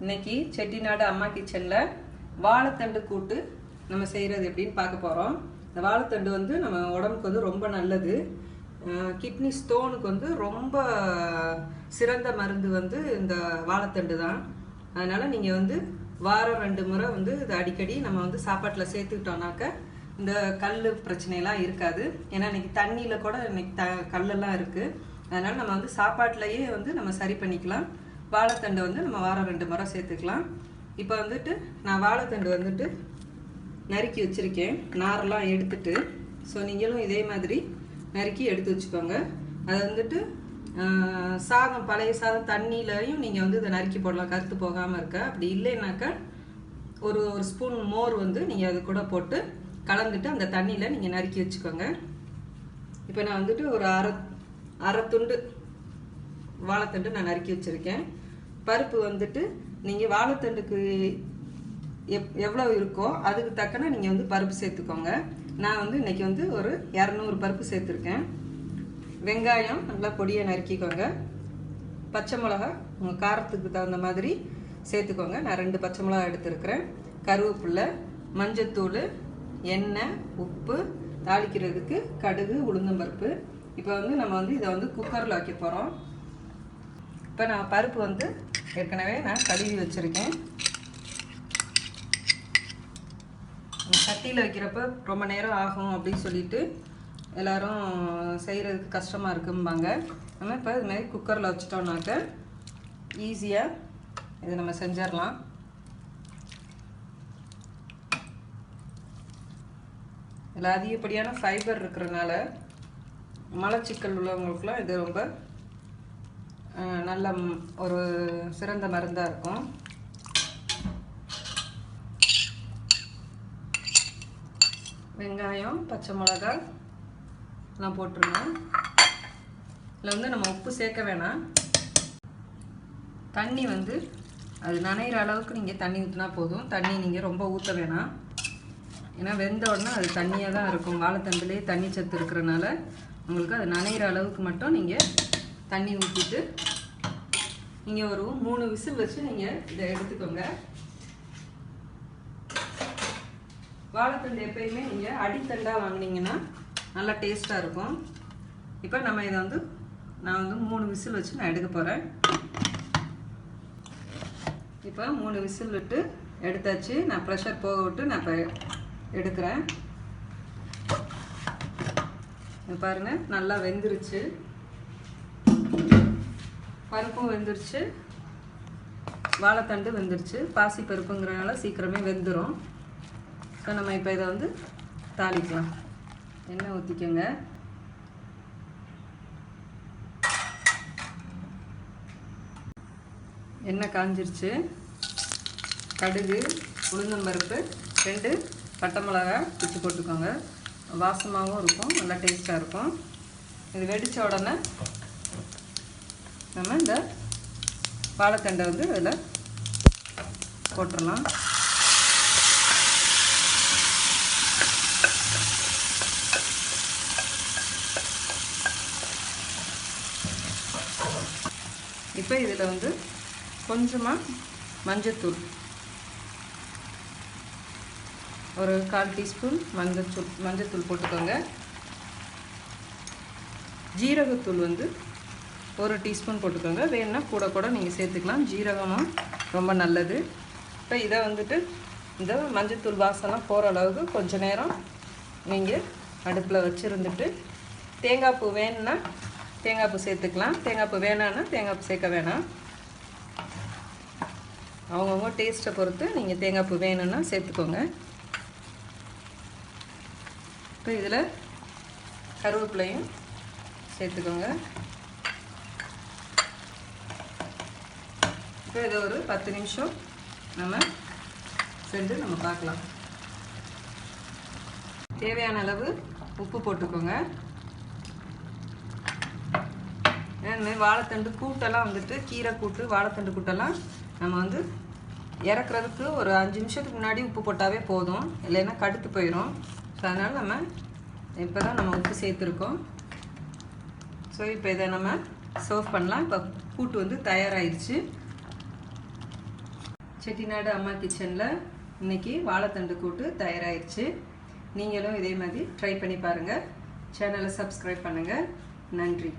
இன்னைக்கு செட்டிநாடு அம்மா கிச்சனில் வாழைத்தண்டு கூட்டு நம்ம செய்கிறது எப்படின்னு பார்க்க போகிறோம். இந்த வாழைத்தண்டு வந்து நம்ம உடம்புக்கு வந்து ரொம்ப நல்லது. கிட்னி ஸ்டோனுக்கு வந்து ரொம்ப சிறந்த மருந்து வந்து இந்த வாழைத்தண்டு தான். அதனால் நீங்கள் வந்து வாரம் 2 முறை வந்து இது அடிக்கடி நம்ம வந்து சாப்பாட்டில் சேர்த்துக்கிட்டோம்னாக்க இந்த கல் பிரச்சனைலாம் இருக்காது. ஏன்னா இன்னைக்கு தண்ணியில் கூட இன்னைக்கு கல்லெல்லாம் இருக்குது. அதனால் நம்ம வந்து சாப்பாட்டிலையே வந்து நம்ம சரி பண்ணிக்கலாம். வாழைத்தண்டை வந்து நம்ம வாரம் 2 முறை சேர்த்துக்கலாம். இப்போ வந்துட்டு நான் வாழைத்தண்டு வந்துட்டு நறுக்கி வச்சுருக்கேன், நாரெல்லாம் எடுத்துட்டு. ஸோ நீங்களும் இதே மாதிரி நறுக்கி எடுத்து வச்சுக்கோங்க. அதை வந்துட்டு சாதம், பழைய சாதம் தண்ணியிலையும் நீங்கள் வந்து இதை நறுக்கி போடலாம், கருத்து போகாமல் இருக்க. அப்படி இல்லைன்னாக்கா ஒரு ஸ்பூன் மோர் வந்து நீங்கள் அது கூட போட்டு கலந்துட்டு அந்த தண்ணியில் நீங்கள் நறுக்கி வச்சுக்கோங்க. இப்போ நான் வந்துட்டு ஒரு அரை துண்டு வாழைத்தண்டு நான் நறுக்கி வச்சுருக்கேன். பருப்பு வந்துட்டு நீங்கள் வாழைத்தண்டுக்கு எவ்வளோ இருக்கோ அதுக்கு தக்கன நீங்கள் வந்து பருப்பு சேர்த்துக்கோங்க. நான் வந்து இன்றைக்கி வந்து ஒரு 200 பருப்பு சேர்த்துருக்கேன். வெங்காயம் நல்லா பொடியை நறுக்கிக்கோங்க. பச்சை மிளகா உங்கள் காரத்துக்கு தகுந்த மாதிரி சேர்த்துக்கோங்க. நான் 2 பச்சை மிளகா எடுத்துருக்கிறேன். கருவேப்பிலை, மஞ்சத்தூள், எண்ணெய், உப்பு, தாளிக்கிறதுக்கு கடுகு, உளுந்தம்பருப்பு. இப்போ வந்து நம்ம வந்து இதை வந்து குக்கரில் வைக்க போகிறோம். இப்போ நான் பருப்பு வந்து ஏற்கனவே நான் கழுவி வச்சுருக்கேன். சட்டியில் வைக்கிறப்ப ரொம்ப நேரம் ஆகும் அப்படின்னு சொல்லிட்டு எல்லோரும் செய்கிறதுக்கு கஷ்டமாக இருக்கும்பாங்க. நம்ம இப்போ இதுமாதிரி குக்கரில் வச்சிட்டோம்னாக்க ஈஸியாக இதை நம்ம செஞ்சிடலாம். இதில் அதிகப்படியான ஃபைபர் இருக்கிறதுனால மலச்சிக்கல் உள்ளவங்களுக்குலாம் இது ரொம்ப நல்ல ஒரு சிறந்த மருந்தாக இருக்கும். வெங்காயம், பச்சை மிளகா நான் போட்டுருந்தேன். இதில் வந்து நம்ம உப்பு சேர்க்க வேணாம். தண்ணி வந்து அது நனைகிற அளவுக்கு நீங்கள் தண்ணி ஊற்றினா போதும். தண்ணி நீங்கள் ரொம்ப ஊற்ற வேணாம். ஏன்னா வெந்த உடனே அது தண்ணியாக தான் இருக்கும். வாழைத்தண்டுலேயே தண்ணி சத்து இருக்கிறனால உங்களுக்கு அது நனைகிற அளவுக்கு மட்டும் நீங்கள் தண்ணி ஊற்றிட்டு நீங்கள் ஒரு 3 விசில் வச்சு நீங்கள் இதை எடுத்துக்கோங்க. வாழைத்தண்டு எப்பயுமே நீங்கள் அடித்தண்டாக வாங்கினீங்கன்னா நல்லா டேஸ்ட்டாக இருக்கும். இப்போ நம்ம இதை வந்து நான் வந்து 3 விசில் வச்சு நான் எடுக்க போகிறேன். இப்போ 3 விசில் விட்டு எடுத்தாச்சு. நான் ப்ரெஷர் போக விட்டு நான் இப்போ எடுக்கிறேன். பாருங்கள், நல்லா வெந்துருச்சு. பருப்பும் வெந்துருச்சு, வாழைத்தண்டு வெந்துருச்சு. பாசி பருப்புங்கிறனால சீக்கிரமே வெந்துடும். ஸோ நம்ம இப்போ இதை வந்து தாளிக்கலாம். எண்ணெய் ஊற்றிக்கோங்க. எண்ணெய் காஞ்சிருச்சு. கடுகு, உளுந்தம்பருப்பு, 2 பட்டை மிளகா பிச்சு போட்டுக்கோங்க. வாசமாகவும் இருக்கும், நல்லா டேஸ்ட்டாக இருக்கும். இது வெடித்த உடனே நம்ம இந்த வாழைத்தண்டை வந்து அதில் போட்டுடலாம். இப்போ இதில் வந்து கொஞ்சமாக மஞ்சத்தூள், ஒரு 1/4 டீஸ்பூன் மஞ்சத்தூள் போட்டுக்கோங்க. ஜீரகத்தூள் வந்து 1 டீஸ்பூன் போட்டுக்கோங்க. வேணுன்னா கூட நீங்கள் சேர்த்துக்கலாம். ஜீரகமும் ரொம்ப நல்லது. இப்போ இதை வந்துட்டு இந்த மஞ்சத்தூள் வாசனை போகிற அளவுக்கு கொஞ்சம் நேரம் நீங்கள் அடுப்பில் வச்சுருந்துட்டு தேங்காய் பூ வேணுன்னா தேங்காய் பூ சேர்த்துக்கலாம். தேங்காய் பூ வேணான்னா தேங்காய் பூ சேர்க்க வேணாம். அவங்கவுங்க டேஸ்ட்டை பொறுத்து நீங்கள் தேங்காய் பூ வேணும்னா சேர்த்துக்கோங்க. இப்போ இதில் கருவேப்பிலையும் சேர்த்துக்கோங்க. இப்போ இதை ஒரு 10 நிமிஷம் நம்ம சென்று நம்ம பார்க்கலாம். தேவையான அளவு உப்பு போட்டுக்கோங்க. இந்தமாதிரி வாழைத்தண்டு கூட்டெல்லாம் வந்துட்டு கீரை கூட்டு, வாழைத்தண்டு கூட்டெல்லாம் நம்ம வந்து இறக்குறதுக்கு ஒரு 5 நிமிஷத்துக்கு முன்னாடி உப்பு போட்டாவே போதும், இல்லைன்னா கடுத்து போயிடும். ஸோ அதனால் நம்ம இப்போ தான் நம்ம உப்பு சேர்த்துருக்கோம். ஸோ இப்போ இதை நம்ம சர்வ் பண்ணலாம். இப்போ கூட்டு வந்து தயாராகிடுச்சு. செட்டிநாடு அம்மா கிச்சனில் இன்னைக்கு வாழைத்தண்டு கூட்டு தயாராகிடுச்சு. நீங்களும் இதே மாதிரி ட்ரை பண்ணி பாருங்கள். சேனலை சப்ஸ்கிரைப் பண்ணுங்கள். நன்றி.